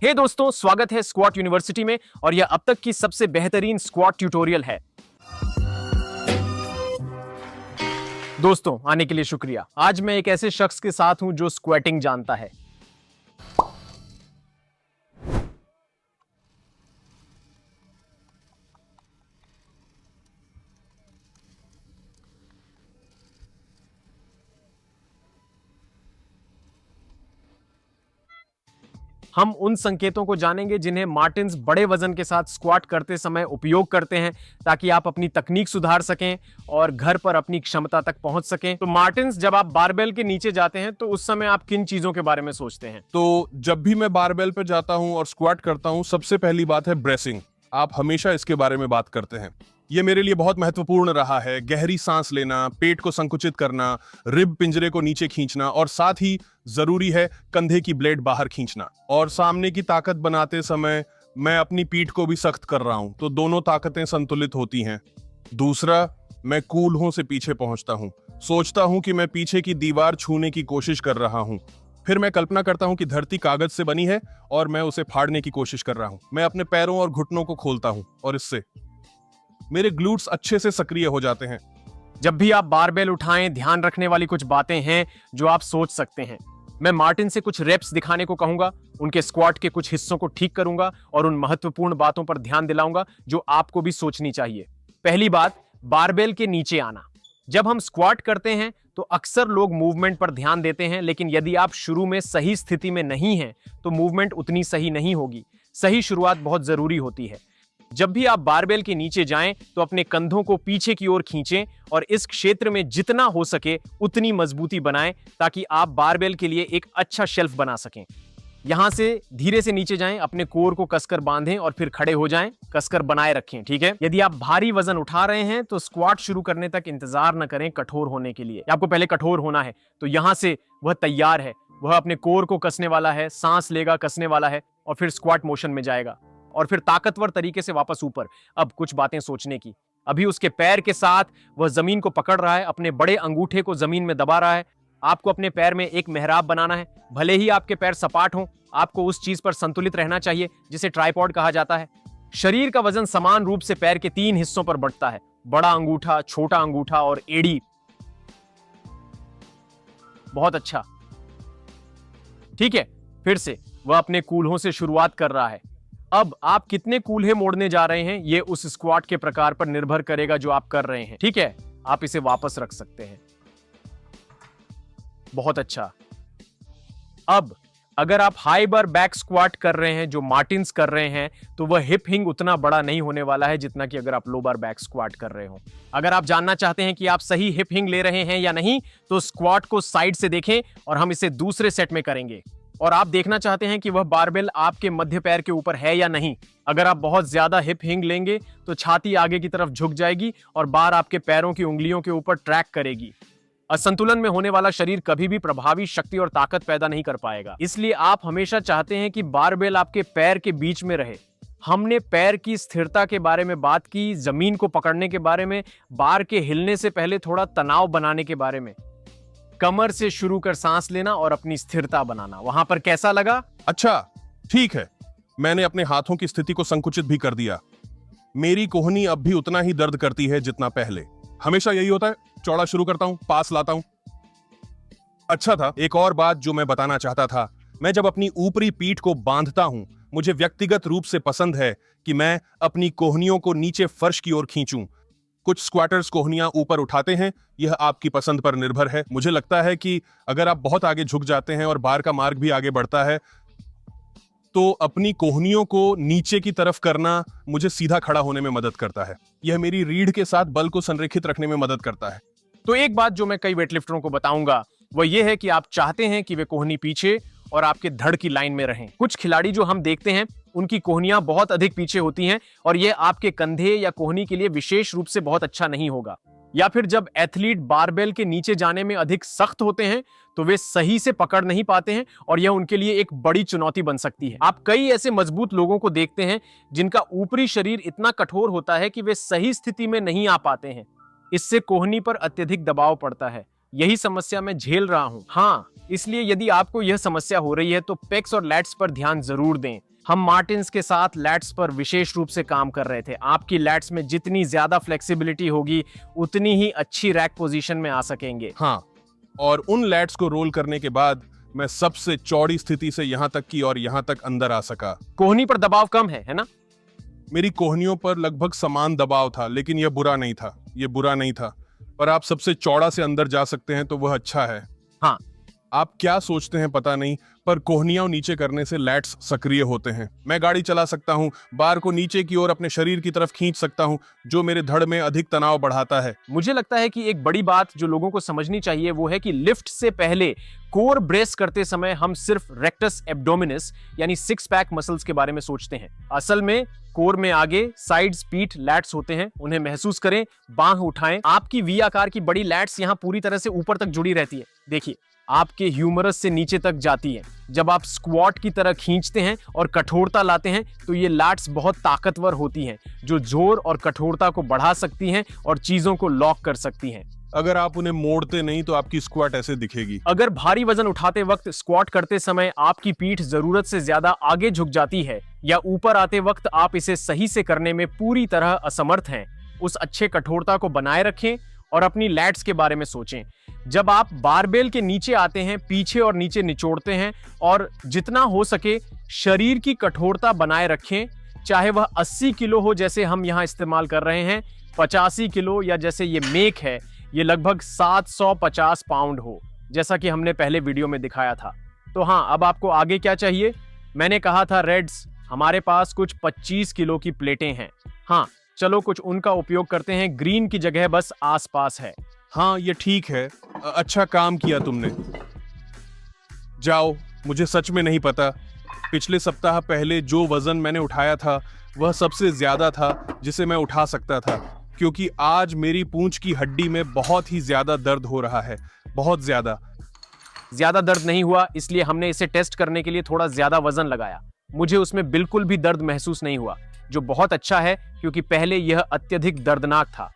हे दोस्तों, स्वागत है स्क्वाट यूनिवर्सिटी में और यह अब तक की सबसे बेहतरीन स्क्वाट ट्यूटोरियल है। दोस्तों, आने के लिए शुक्रिया। आज मैं एक ऐसे शख्स के साथ हूं जो स्क्वाटिंग जानता है। हम उन संकेतों को जानेंगे जिन्हें मार्टिन्स बड़े वजन के साथ स्क्वाट करते समय उपयोग करते हैं ताकि आप अपनी तकनीक सुधार सकें और घर पर अपनी क्षमता तक पहुंच सकें। तो मार्टिन्स, जब आप बारबेल के नीचे जाते हैं तो उस समय आप किन चीजों के बारे में सोचते हैं? तो जब भी मैं बारबेल पर जाता हूं और स्क्वाट करता हूं, सबसे पहली बात है ब्रेसिंग। आप हमेशा इसके बारे में बात करते हैं। ये मेरे लिए बहुत महत्वपूर्ण रहा है। गहरी सांस लेना, पेट को संकुचित करना, रिब पिंजरे को नीचे खींचना और साथ ही जरूरी है कंधे की ब्लेड बाहर खींचना। और सामने की ताकत बनाते समय मैं अपनी पीठ को भी सख्त कर रहा हूं, तो दोनों ताकतें संतुलित होती हैं। दूसरा, मैं कूल्हों से पीछे पहुंचता हूं। सोचता हूं कि मैं पीछे की दीवार छूने की कोशिश कर रहा हूं। फिर मैं कल्पना करता हूं कि धरती कागज से बनी है और मैं उसे फाड़ने की कोशिश कर रहा हूं। मैं अपने पैरों और घुटनों को खोलता हूं और इससे मेरे ग्लूट्स अच्छे से सक्रिय हो जाते हैं। जब भी आप बारबेल उठाएं, ध्यान रखने वाली कुछ बातें हैं जो आप सोच सकते हैं। मैं मार्टिन से कुछ रेप्स दिखाने को कहूंगा, उनके स्क्वाट के कुछ हिस्सों को ठीक करूंगा और उन महत्वपूर्ण बातों पर ध्यान दिलाऊंगा जो आपको भी सोचनी चाहिए। पहली बात, बारबेल के नीचे आना। जब हम स्क्वाट करते हैं तो अक्सर लोग मूवमेंट पर ध्यान देते हैं, लेकिन यदि आप शुरू में सही स्थिति में नहीं हैं तो मूवमेंट उतनी सही नहीं होगी। सही शुरुआत बहुत जरूरी होती है। जब भी आप बारबेल के नीचे जाएं तो अपने कंधों को पीछे की ओर खींचें और इस क्षेत्र में जितना हो सके उतनी मजबूती बनाएं ताकि आप बारबेल के लिए एक अच्छा शेल्फ बना सकें। यहां से धीरे से नीचे जाएं, अपने कोर को कसकर बांधें और फिर खड़े हो जाएं, कसकर बनाए रखें। ठीक है? यदि आप भारी वजन उठा रहे हैं तो स्क्वाट शुरू करने तक इंतजार न करें कठोर होने के लिए। आपको पहले कठोर होना है, तो यहां से वह तैयार है। वह अपने कोर को कसने वाला है, सांस लेगा, कसने वाला है और फिर स्क्वाट मोशन में जाएगा और फिर ताकतवर तरीके से वापस ऊपर। अब कुछ बातें सोचने की। अभी उसके पैर के साथ वह जमीन को पकड़ रहा है, अपने बड़े अंगूठे को जमीन में दबा रहा है। आपको अपने पैर में एक मेहराब बनाना है। भले ही आपके पैर सपाट हों, आपको उस चीज पर संतुलित रहना चाहिए जिसे ट्राइपॉड कहा जाता है। शरीर का वजन समान रूप से पैर के 3 हिस्सों पर बढ़ता है: बड़ा अंगूठा, छोटा अंगूठा और एड़ी। बहुत अच्छा। ठीक है, फिर से वह अपने कूल्हों से शुरुआत कर रहा है। अब आप कितने कूल्हे मोड़ने जा रहे हैं यह उस स्क्वाट के प्रकार पर निर्भर करेगा जो आप कर रहे हैं। ठीक है, आप इसे वापस रख सकते हैं। बहुत अच्छा। अब अगर आप हाई बार बैक स्क्वाट कर रहे हैं जो मार्टिन्स कर रहे हैं, तो वह हिप हिंग उतना बड़ा नहीं होने वाला है जितना कि अगर आप लो बार बैक स्क्वाट कर रहे हो। अगर आप जानना चाहते हैं कि आप सही हिप हिंग ले रहे हैं या नहीं, तो स्क्वाट को साइड से देखें और हम इसे दूसरे सेट में करेंगे। और आप देखना चाहते हैं कि वह बारबेल आपके मध्य पैर के ऊपर है या नहीं। अगर आप बहुत ज्यादा हिप हिंग लेंगे तो छाती आगे की तरफ झुक जाएगी और बार आपके पैरों की उंगलियों के ऊपर ट्रैक करेगी। असंतुलन में होने वाला शरीर कभी भी प्रभावी शक्ति और ताकत पैदा नहीं कर पाएगा। इसलिए आप हमेशा चाहते हैं कि बारबेल आपके पैर के बीच में रहे। हमने पैर की स्थिरता के बारे में बात की, जमीन को पकड़ने के बारे में, बार के हिलने से पहले थोड़ा तनाव बनाने के बारे में, कमर से शुरू कर सांस लेना और अपनी स्थिरता बनाना। वहां पर कैसा लगा? अच्छा, ठीक है। मैंने अपने हाथों की स्थिति को संकुचित भी कर दिया। मेरी कोहनी अब भी उतना ही दर्द करती है जितना पहले। हमेशा यही होता है, चौड़ा शुरू करता हूं, पास लाता हूं। अच्छा था। एक और बात जो मैं बताना चाहता था, मैं जब अपनी ऊपरी पीठ को बांधता हूं, मुझे व्यक्तिगत रूप से पसंद है कि मैं अपनी कोहनियों को नीचे फर्श की ओर खींचूं। कुछ स्क्वाटर्स कोहनियां ऊपर उठाते हैं, यह आपकी पसंद पर निर्भर है। मुझे लगता है कि अगर आप बहुत आगे झुक जाते हैं और बार का मार्ग भी आगे बढ़ता है, तो अपनी कोहनियों को नीचे की तरफ करना मुझे सीधा खड़ा होने में मदद करता है। यह मेरी रीढ़ के साथ बल को संरेखित रखने में मदद करता है। तो एक बात जो मैं कई वेटलिफ्टरों को बताऊंगा वह यह है कि आप चाहते हैं कि वे कोहनी पीछे और आपके धड़ की लाइन में रहें। कुछ खिलाड़ी जो हम देखते हैं उनकी कोहनियां बहुत अधिक पीछे होती हैं और यह आपके कंधे या कोहनी के लिए विशेष रूप से बहुत अच्छा नहीं होगा। या फिर जब एथलीट बारबेल के नीचे जाने में अधिक सख्त होते हैं तो वे सही से पकड़ नहीं पाते हैं और यह उनके लिए एक बड़ी चुनौती बन सकती है। आप कई ऐसे मजबूत लोगों को देखते हैं जिनका ऊपरी शरीर इतना कठोर होता है कि वे सही स्थिति में नहीं आ पाते हैं। इससे कोहनी पर अत्यधिक दबाव पड़ता है। यही समस्या मैं झेल रहा हूं। हाँ, इसलिए यदि आपको यह समस्या हो रही है तो पेक्स और लैट्स पर ध्यान जरूर दें। हम मार्टिन्स के साथ लैट्स पर विशेष रूप से काम कर रहे थे। आपकी लैट्स में जितनी ज्यादा फ्लेक्सिबिलिटी होगी उतनी ही अच्छी रैक पोजीशन में आ सकेंगे। हाँ, और उन लैट्स को रोल करने के बाद मैं सबसे चौड़ी स्थिति से यहां तक की और यहां तक अंदर आ सका। कोहनी पर दबाव कम है ना? मेरी कोहनियों पर लगभग समान दबाव था, लेकिन यह बुरा नहीं था। यह बुरा नहीं था, पर आप सबसे चौड़ा से अंदर जा सकते हैं तो वह अच्छा है। हाँ, आप क्या सोचते हैं पता नहीं, पर कोहनियां नीचे करने से लैट्स सक्रिय होते हैं। मैं गाड़ी चला सकता हूं, बार को नीचे की ओर अपने शरीर की तरफ खींच सकता हूं, जो मेरे धड़ में अधिक तनाव बढ़ाता है। मुझे लगता है कि एक बड़ी बात जो लोगों को समझनी चाहिए वो है कि लिफ्ट से पहले कोर ब्रेस करते समय हम सिर्फ रेक्टस एब्डोमिनस यानी सिक्स पैक मसल्स के बारे में सोचते हैं। असल में कोर में आगे साइड्स, पीठ, लैट्स होते हैं। उन्हें महसूस करें, बांह उठाएं। आपकी वी आकार की बड़ी लैट्स यहां पूरी तरह से ऊपर तक जुड़ी रहती है। देखिए, आपके ह्यूमरस से नीचे तक जाती है। जब आप स्क्वाट की तरह खींचते हैं और कठोरता लाते हैं तो ये लैट्स बहुत ताकतवर होती हैं, जो जोर और कठोरता को बढ़ा सकती हैं और चीजों को लॉक कर सकती हैं। अगर आप उन्हें मोड़ते नहीं तो आपकी स्क्वाट ऐसे दिखेगी। अगर भारी वजन उठाते वक्त स्क्वाट करते समय आपकी पीठ जरूरत से ज्यादा आगे झुक जाती है या ऊपर आते वक्त आप इसे सही से करने में पूरी तरह असमर्थ हैं, उस अच्छे कठोरता को बनाए रखें और अपनी लैट्स के बारे में सोचें। जब आप बारबेल के नीचे आते हैं, पीछे और नीचे निचोड़ते हैं और जितना हो सके शरीर की कठोरता बनाए रखें, चाहे वह 80 किलो हो जैसे हम यहाँ इस्तेमाल कर रहे हैं, 85 किलो या जैसे ये मेक है, ये लगभग 750 पाउंड हो, जैसा कि हमने पहले वीडियो में दिखाया था। तो हाँ, अब आपको आगे क्या चाहिए? मैंने कहा था रेड्स, हमारे पास कुछ 25 किलो की प्लेटें हैं। हाँ, चलो कुछ उनका उपयोग करते हैं। ग्रीन की जगह बस आसपास है। हाँ, ये ठीक है। अच्छा काम किया तुमने। जाओ, मुझे सच में नहीं पता। पिछले सप्ताह पहले जो वजन मैंने उठाया था वह सबसे ज्यादा था जिसे मैं उठा सकता था, क्योंकि आज मेरी पूंछ की हड्डी में बहुत ही ज्यादा दर्द हो रहा है। बहुत ज्यादा दर्द नहीं हुआ, इसलिए हमने इसे टेस्ट करने के लिए थोड़ा ज्यादा वजन लगाया। मुझे उसमें बिल्कुल भी दर्द महसूस नहीं हुआ, जो बहुत अच्छा है क्योंकि पहले यह अत्यधिक दर्दनाक था।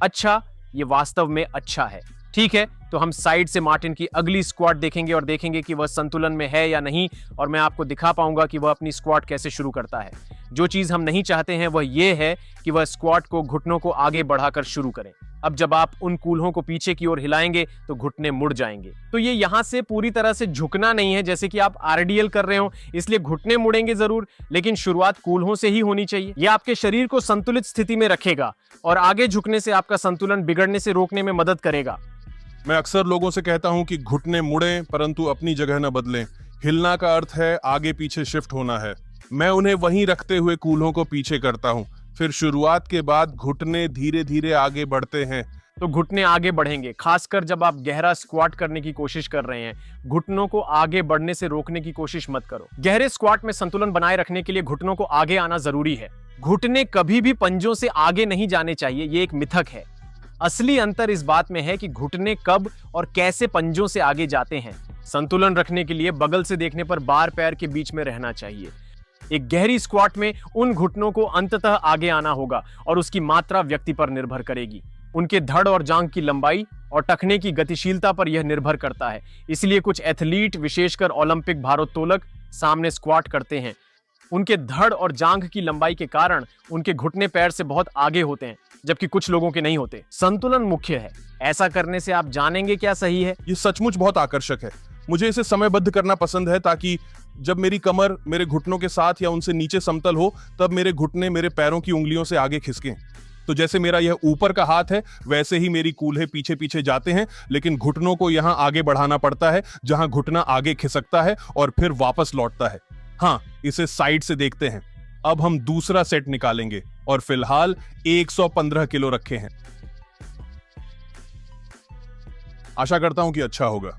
अच्छा, ये वास्तव में अच्छा है। ठीक है, तो हम साइड से मार्टिन की अगली स्क्वाट देखेंगे और देखेंगे कि वह संतुलन में है या नहीं, और मैं आपको दिखा पाऊंगा कि वह अपनी स्क्वाट कैसे शुरू करता है। जो चीज हम नहीं चाहते हैं वह यह है कि वह स्क्वाट को घुटनों को आगे बढ़ाकर शुरू करें। अब जब आप उन कूल्हों को पीछे की ओर हिलाएंगे तो घुटने मुड़ जाएंगे। तो ये यहाँ से पूरी तरह से झुकना नहीं है जैसे कि आप आरडीएल कर रहे हो, इसलिए घुटने मुड़ेंगे जरूर, लेकिन शुरुआत कूल्हों से ही होनी चाहिए। यह आपके शरीर को संतुलित स्थिति में रखेगा और आगे झुकने से आपका संतुलन बिगड़ने से रोकने में मदद करेगा। मैं अक्सर लोगों से कहता हूं कि घुटने मुड़ें परंतु अपनी जगह न बदलें। हिलना का अर्थ है आगे पीछे शिफ्ट होना है। मैं उन्हें वहीं रखते हुए कूल्हों को पीछे करता हूं, फिर शुरुआत के बाद घुटने धीरे धीरे आगे बढ़ते हैं। तो घुटने आगे बढ़ेंगे, खासकर जब आप गहरा स्क्वाट करने की कोशिश कर रहे हैं। घुटनों को आगे बढ़ने से रोकने की कोशिश मत करो। गहरे स्क्वाट में संतुलन बनाए रखने के लिए घुटनों को आगे आना जरूरी है। घुटने कभी भी पंजों से आगे नहीं जाने चाहिए, ये एक मिथक है। असली अंतर इस बात में है कि घुटने कब और कैसे पंजों से आगे जाते हैं। संतुलन रखने के लिए बगल से देखने पर बार पैर के बीच में रहना चाहिए। एक गहरी स्क्वाट में उन घुटनों को अंततः आगे आना होगा और उसकी मात्रा व्यक्ति पर निर्भर करेगी। उनके धड़ और जांग की लंबाई और टखने की गतिशीलता पर यह निर्भर करता है। इसलिए कुछ एथलीट, विशेषकर ओलंपिक भारोत्तोलक, सामने स्क्वाट करते हैं। उनके धड़ और जांघ की लंबाई के कारण उनके घुटने पैर से बहुत आगे होते हैं, जबकि कुछ लोगों के नहीं होते। संतुलन मुख्य है। ऐसा करने से आप जानेंगे क्या सही है। ये सचमुच बहुत आकर्षक है। मुझे इसे समयबद्ध करना पसंद है, ताकि जब मेरी कमर मेरे घुटनों के साथ या उनसे नीचे समतल हो तब मेरे घुटने मेरे पैरों की उंगलियों से आगे खिसकें। तो जैसे मेरा यह ऊपर का हाथ है वैसे ही मेरी कूल्हे पीछे पीछे जाते हैं, लेकिन घुटनों को यहां आगे बढ़ाना पड़ता है जहां घुटना आगे खिसकता है और फिर वापस लौटता है। हाँ, इसे साइड से देखते हैं। अब हम दूसरा सेट निकालेंगे और फिलहाल 115 किलो रखे हैं। आशा करता हूं कि अच्छा होगा।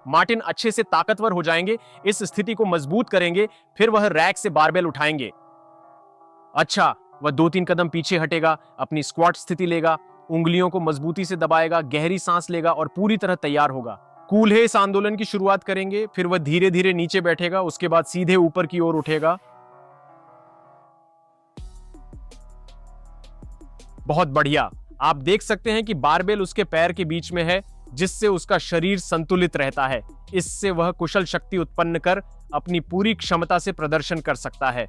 मार्टिन अच्छे से ताकतवर हो जाएंगे, इस स्थिति को मजबूत करेंगे, फिर वह रैक से बारबेल उठाएंगे। अच्छा, वह 2-3 कदम पीछे हटेगा, अपनी स्क्वाट स्थिति लेगा, उंगलियों को मजबूती से दबाएगा, गहरी सांस लेगा और पूरी तरह तैयार होगा। कूल्हे इस आंदोलन की शुरुआत करेंगे, फिर वह धीरे धीरे नीचे बैठेगा, उसके बाद सीधे ऊपर की ओर उठेगा। बहुत बढ़िया। आप देख सकते हैं कि बारबेल उसके पैर के बीच में है, जिससे उसका शरीर संतुलित रहता है। इससे वह कुशल शक्ति उत्पन्न कर अपनी पूरी क्षमता से प्रदर्शन कर सकता है।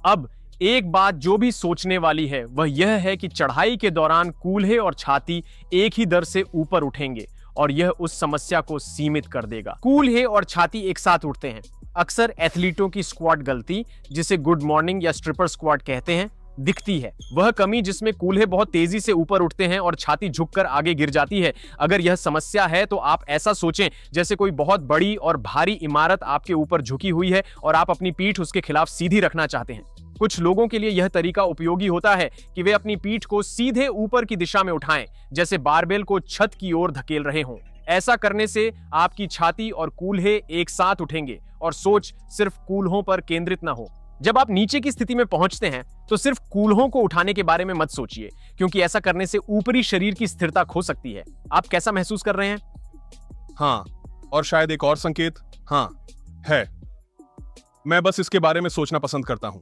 अब एक बात जो भी सोचने वाली है वह यह है कि चढ़ाई के दौरान कूल्हे और छाती एक ही दर से ऊपर उठेंगे और यह उस समस्या को सीमित कर देगा। कूल्हे और छाती एक साथ उठते हैं। अक्सर एथलीटों की स्क्वाट गलती, जिसे गुड मॉर्निंग या स्ट्रिपर स्क्वाट कहते हैं, दिखती है। वह कमी जिसमें कूल्हे बहुत तेजी से ऊपर उठते हैं और छाती झुककर आगे गिर जाती है। अगर यह समस्या है तो आप ऐसा सोचें जैसे कोई बहुत बड़ी और भारी इमारत आपके ऊपर झुकी हुई है और आप अपनी पीठ उसके खिलाफ सीधी रखना चाहते हैं। कुछ लोगों के लिए यह तरीका उपयोगी होता है कि वे अपनी पीठ को सीधे ऊपर की दिशा में उठाएं, जैसे बारबेल को छत की ओर धकेल रहे हों। ऐसा करने से आपकी छाती और कूल्हे एक साथ उठेंगे और सोच सिर्फ कूल्हों पर केंद्रित न हो। जब आप नीचे की स्थिति में पहुंचते हैं तो सिर्फ कूल्हों को उठाने के बारे में मत सोचिए, क्योंकि ऐसा करने से ऊपरी शरीर की स्थिरता खो सकती है। आप कैसा महसूस कर रहे हैं? हाँ, और शायद एक और संकेत हाँ है। मैं बस इसके बारे में सोचना पसंद करता हूं।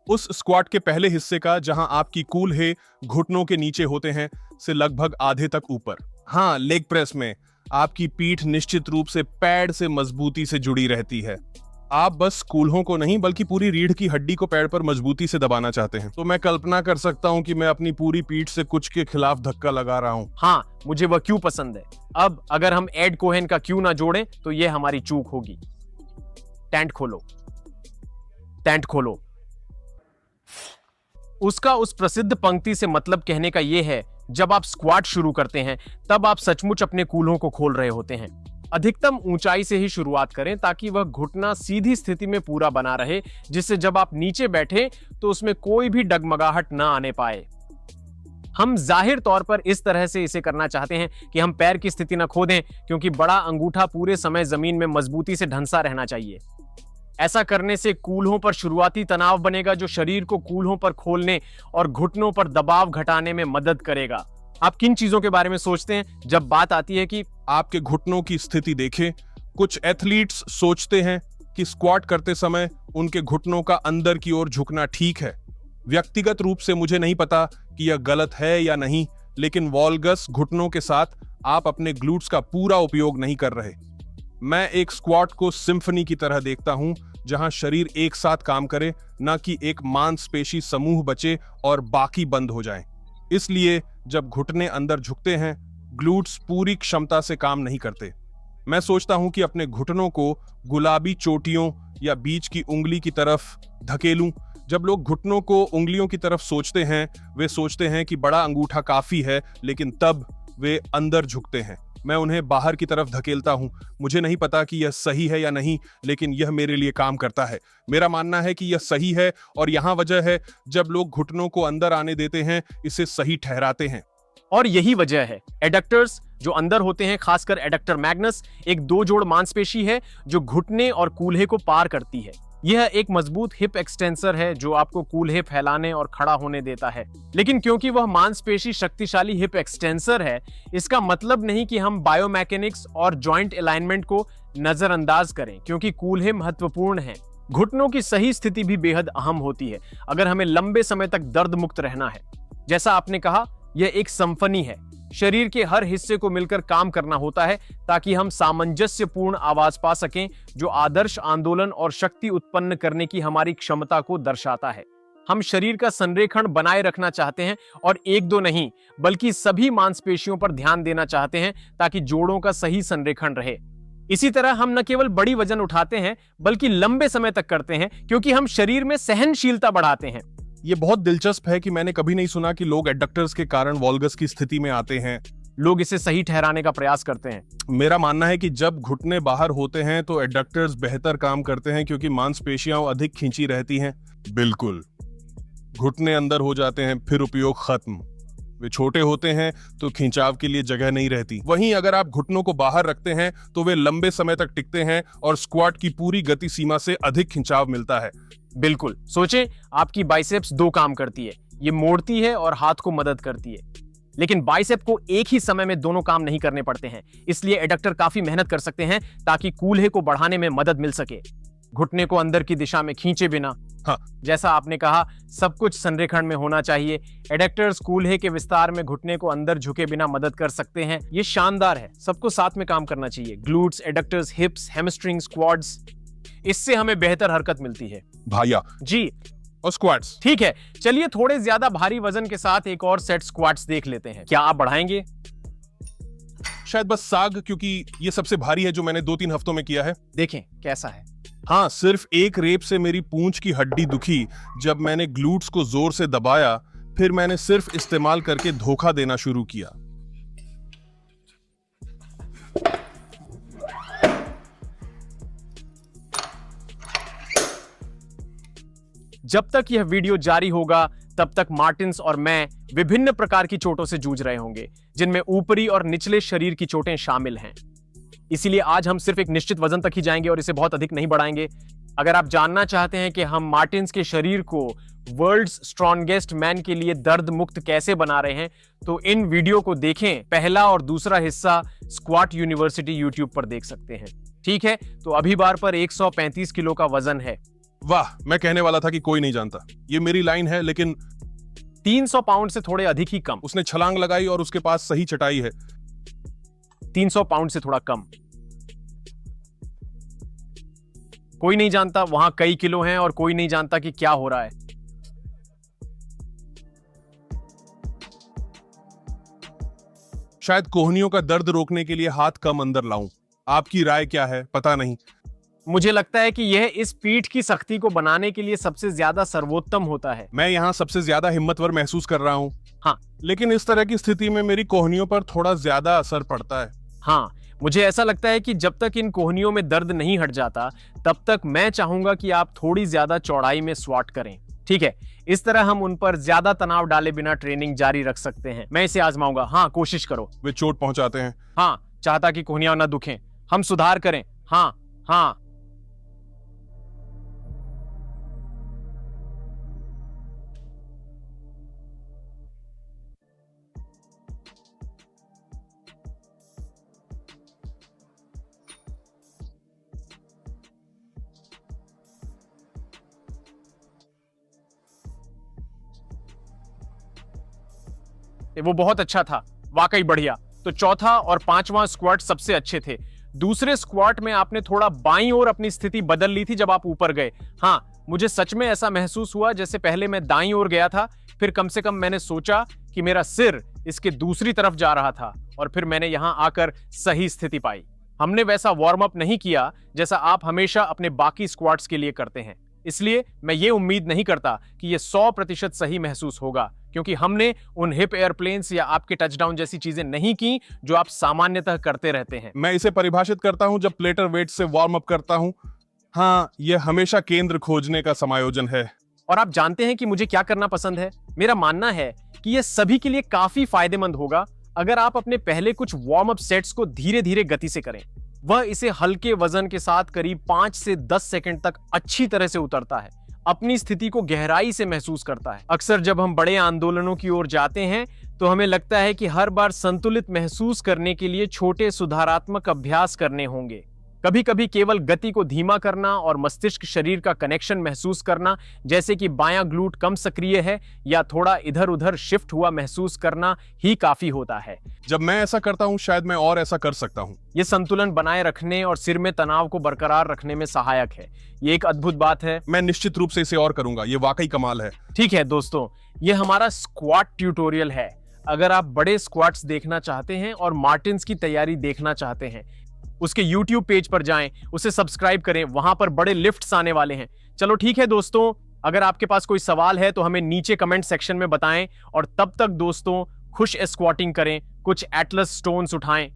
उस स्क्वाट के पहले हिस्से का, जहां आपकी कूल्हे घुटनों के नीचे होते हैं, से लगभग आधे तक ऊपर। हाँ, लेग प्रेस में आपकी पीठ निश्चित रूप से पैड से मजबूती से जुड़ी रहती है। आप बस कूल्हों को नहीं बल्कि पूरी रीढ़ की हड्डी को पैड पर मजबूती से दबाना चाहते हैं। तो मैं कल्पना कर सकता हूं कि मैं अपनी पूरी पीठ से कुछ के खिलाफ धक्का लगा रहा हूं। हाँ, मुझे वह क्यों पसंद है। अब अगर हम एड कोहेन का क्यों ना जोड़ें तो यह हमारी चूक होगी। टेंट खोलो, टेंट खोलो। उसका उस प्रसिद्ध पंक्ति से मतलब कहने का यह है, जब आप स्क्वाट शुरू करते हैं तब आप सचमुच अपने कूल्हों को खोल रहे होते हैं। अधिकतम ऊंचाई से ही शुरुआत करें ताकि वह घुटना सीधी स्थिति में पूरा बना रहे, जिससे जब आप नीचे बैठे तो उसमें कोई भी डगमगाहट न आने पाए। हम जाहिर तौर पर इस तरह से इसे करना चाहते हैं कि हम पैर की स्थिति न खो दें, क्योंकि बड़ा अंगूठा पूरे समय जमीन में मजबूती से ढंसा रहना चाहिए। ऐसा करने से कूल्हों पर शुरुआती तनाव बनेगा, जो शरीर को कूल्हों पर खोलने और घुटनों पर दबाव घटाने में मदद करेगा। आप किन चीजों के बारे में सोचते हैं जब बात आती है कि आपके घुटनों की स्थिति देखें? कुछ एथलीट्स सोचते हैं कि स्क्वाट करते समय उनके घुटनों का अंदर की ओर झुकना ठीक है। व्यक्तिगत रूप से मुझे नहीं पता कि यह गलत है या नहीं, लेकिन वॉल्गस घुटनों के साथ आप अपने ग्लूट्स का पूरा उपयोग नहीं कर रहे। मैं एक स्क्वाट को सिम्फनी की तरह देखता हूं, जहां शरीर एक साथ काम करे, न कि एक मांसपेशी समूह बचे और बाकी बंद हो जाएं। इसलिए जब घुटने अंदर झुकते हैं, ग्लूट्स पूरी क्षमता से काम नहीं करते। मैं सोचता हूं कि अपने घुटनों को गुलाबी चोटियों या बीच की उंगली की तरफ धकेलूं। जब लोग घुटनों को उंगलियों की तरफ सोचते हैं, वे सोचते हैं कि बड़ा अंगूठा काफी है, लेकिन तब वे अंदर झुकते हैं। मैं उन्हें बाहर की तरफ धकेलता हूं। मुझे नहीं पता कि यह सही है या नहीं, लेकिन यह मेरे लिए काम करता है। मेरा मानना है कि यह सही है, और यहां वजह है, जब लोग घुटनों को अंदर आने देते हैं, इसे सही ठहराते हैं। और यही वजह है, एडक्टर्स जो अंदर होते हैं, खासकर एडक्टर मैग्नस, एक दो जोड़ मांसपेशी है जो घुटने और कूल्हे को पार करती है। यह एक मजबूत हिप एक्सटेंसर है जो आपको कूल्हे फैलाने और खड़ा होने देता है। लेकिन क्योंकि वह मांसपेशी शक्तिशाली हिप एक्सटेंसर है, इसका मतलब नहीं कि हम बायोमैकेनिक्स और जॉइंट अलाइनमेंट को नजरअंदाज करें, क्योंकि कूल्हे महत्वपूर्ण हैं। घुटनों की सही स्थिति भी बेहद अहम होती है अगर हमें लंबे समय तक दर्द मुक्त रहना है। जैसा आपने कहा, यह एक सिम्फनी है। शरीर के हर हिस्से को मिलकर काम करना होता है ताकि हम सामंजस्यपूर्ण आवाज पा सकें, जो आदर्श आंदोलन और शक्ति उत्पन्न करने की हमारी क्षमता को दर्शाता है। हम शरीर का संरेखण बनाए रखना चाहते हैं और एक दो नहीं बल्कि सभी मांसपेशियों पर ध्यान देना चाहते हैं ताकि जोड़ों का सही संरेखण रहे। इसी तरह हम न केवल बड़ी वजन उठाते हैं बल्कि लंबे समय तक करते हैं, क्योंकि हम शरीर में सहनशीलता बढ़ाते हैं। ये बहुत दिलचस्प है कि मैंने कभी नहीं सुना कि लोग एडक्टर्स के कारण वॉल्गस की स्थिति में आते हैं। लोग इसे सही ठहराने का प्रयास करते हैं। मेरा मानना है कि जब घुटने बाहर होते हैं तो एडक्टर्स बेहतर काम करते हैं, क्योंकि मांसपेशियां अधिक खींची रहती हैं। बिल्कुल, घुटने अंदर हो जाते हैं, फिर उपयोग खत्म। वे छोटे होते हैं तो खिंचाव के लिए जगह नहीं रहती। वहीं अगर आप घुटनों को बाहर रखते हैं तो वे लंबे समय तक टिकते हैं और स्क्वाट की पूरी गति सीमा से अधिक खिंचाव मिलता है। बिल्कुल, सोचें, आपकी बाइसेप्स दो काम करती है, ये मोड़ती है और हाथ को मदद करती है। लेकिन बाइसेप को एक ही समय में दोनों काम नहीं करने पड़ते हैं, इसलिए एडक्टर काफी मेहनत कर सकते हैं ताकि कूल्हे को बढ़ाने में मदद मिल सके, घुटने को अंदर की दिशा में खींचे बिना। हाँ। जैसा आपने कहा, सब कुछ संरेखण में होना चाहिए। एडक्टर्स कूल्हे के विस्तार में घुटने को अंदर झुके बिना मदद कर सकते हैं। ये शानदार है। सबको साथ में काम करना चाहिए। ग्लूट्स, एडक्टर्स, हिप्स, हैमस्ट्रिंग्स, क्वाड्स, इससे हमें बेहतर हरकत मिलती है। भाया जी, और स्क्वाट्स। ठीक है, चलिए थोड़े ज्यादा भारी वजन के साथ एक और सेट स्क्वाट्स देख लेते हैं। क्या आप बढ़ाएंगे? शायद बस साग, क्योंकि ये सबसे भारी है जो मैंने 2-3 हफ्तों में किया है। देखें कैसा है। हाँ, सिर्फ एक रेप से मेरी पूंछ की हड्डी दुखी जब मैंने ग्लूट्स को जोर से दबाया। फिर मैंने सिर्फ इस्तेमाल करके धोखा देना शुरू किया। जब तक यह वीडियो जारी होगा तब तक मार्टिन्स और मैं विभिन्न प्रकार की चोटों से जूझ रहे होंगे, जिनमें ऊपरी और निचले शरीर की चोटें शामिल हैं। इसीलिए आज हम सिर्फ एक निश्चित वजन तक ही जाएंगे और इसे बहुत अधिक नहीं बढ़ाएंगे। अगर आप जानना चाहते हैं कि हम मार्टिन्स के शरीर को वर्ल्ड्स स्ट्रॉन्गेस्ट मैन के लिए दर्द मुक्त कैसे बना रहे हैं, तो इन वीडियो को देखें। पहला और दूसरा हिस्सा स्क्वाट यूनिवर्सिटी यूट्यूब पर देख सकते हैं। ठीक है, तो अभी बार पर 135 किलो का वजन है। वाह, मैं कहने वाला था कि कोई नहीं जानता। ये मेरी लाइन है, लेकिन 300 पाउंड से थोड़े अधिक ही कम। उसने छलांग लगाई और उसके पास सही चटाई है। 300 पाउंड से थोड़ा कम। कोई नहीं जानता वहां कई किलो हैं और कोई नहीं जानता कि क्या हो रहा है। शायद कोहनियों का दर्द रोकने के लिए हाथ कम अंदर लाऊं। आपकी राय क्या है? पता नहीं। मुझे लगता है कि यह इस पीठ की सख्ती को बनाने के लिए सबसे ज्यादा सर्वोत्तम होता है। मैं यहाँ सबसे ज्यादा हिम्मतवर महसूस कर रहा हूँ। हाँ, लेकिन इस तरह की स्थिति में मेरी कोहनियों पर थोड़ा ज्यादा असर पड़ता है। हाँ, मुझे ऐसा लगता है कि जब तक इन कोहनियों में दर्द नहीं हट जाता तब तक मैं चाहूंगा कि आप थोड़ी ज्यादा चौड़ाई में स्वाट करें। ठीक है, इस तरह हम उन पर ज्यादा तनाव डाले बिना ट्रेनिंग जारी रख सकते हैं। मैं इसे आजमाऊंगा। हाँ, कोशिश करो। वे चोट पहुंचाते हैं। हाँ, चाहता कि कोहनियां ना दुखें। हम सुधार करें। हाँ हाँ। वो बहुत अच्छा था, वाकई बढ़िया। तो चौथा और पांचवां स्क्वाट सबसे अच्छे थे। दूसरे स्क्वाट में आपने थोड़ा बाईं ओर अपनी स्थिति बदल ली थी जब आप ऊपर गए। हाँ, मुझे सच में ऐसा महसूस हुआ जैसे पहले मैं दाईं ओर गया था, फिर कम से कम मैंने सोचा कि मेरा सिर इसके दूसरी तरफ जा रहा था, और फिर मैंने यहां आकर सही स्थिति पाई। हमने वैसा वार्म अप नहीं किया जैसा आप हमेशा अपने बाकी स्क्वाट्स के लिए करते हैं, इसलिए मैं ये उम्मीद नहीं करता कि ये 100% सही महसूस होगा, क्योंकि हमने उन हिप एयरप्लेन्स या आपके टचडाउन जैसी चीजें नहीं की जो आप सामान्यतः करते रहते हैं। मैं इसे परिभाषित करता हूं जब प्लेटर वेट से वार्म अप करता हूं। हाँ, यह हमेशा केंद्र खोजने का समायोजन है। और आप जानते हैं कि मुझे क्या करना पसंद है? मेरा मानना है कि यह सभी के लिए काफी फायदेमंद होगा अगर आप अपने पहले कुछ वार्म अप सेट्स को धीरे धीरे गति से करें। वह इसे हल्के वजन के साथ करीब 5 से 10 सेकंड तक अच्छी तरह से उतरता है, अपनी स्थिति को गहराई से महसूस करता है। अक्सर जब हम बड़े आंदोलनों की ओर जाते हैं तो हमें लगता है कि हर बार संतुलित महसूस करने के लिए छोटे सुधारात्मक अभ्यास करने होंगे। कभी कभी केवल गति को धीमा करना और मस्तिष्क शरीर का कनेक्शन महसूस करना, जैसे कि बायां ग्लूट कम सक्रिय है या थोड़ा इधर उधर शिफ्ट हुआ महसूस करना ही काफी होता है। जब मैं ऐसा करता हूं, शायद मैं और ऐसा कर सकता हूं। यह संतुलन बनाए रखने और सिर में तनाव को बरकरार रखने में सहायक है। ये एक अद्भुत बात है। मैं निश्चित रूप से इसे और करूंगा। ये वाकई कमाल है। ठीक है दोस्तों, ये हमारा स्क्वाट ट्यूटोरियल है। अगर आप बड़े स्क्वाट्स देखना चाहते हैं और मार्टिन्स की तैयारी देखना चाहते हैं, उसके YouTube पेज पर जाएं, उसे सब्सक्राइब करें, वहां पर बड़े लिफ्ट्स आने वाले हैं। चलो ठीक है दोस्तों, अगर आपके पास कोई सवाल है तो हमें नीचे कमेंट सेक्शन में बताएं, और तब तक दोस्तों खुश स्क्वाटिंग करें, कुछ एटलस स्टोन्स उठाएं।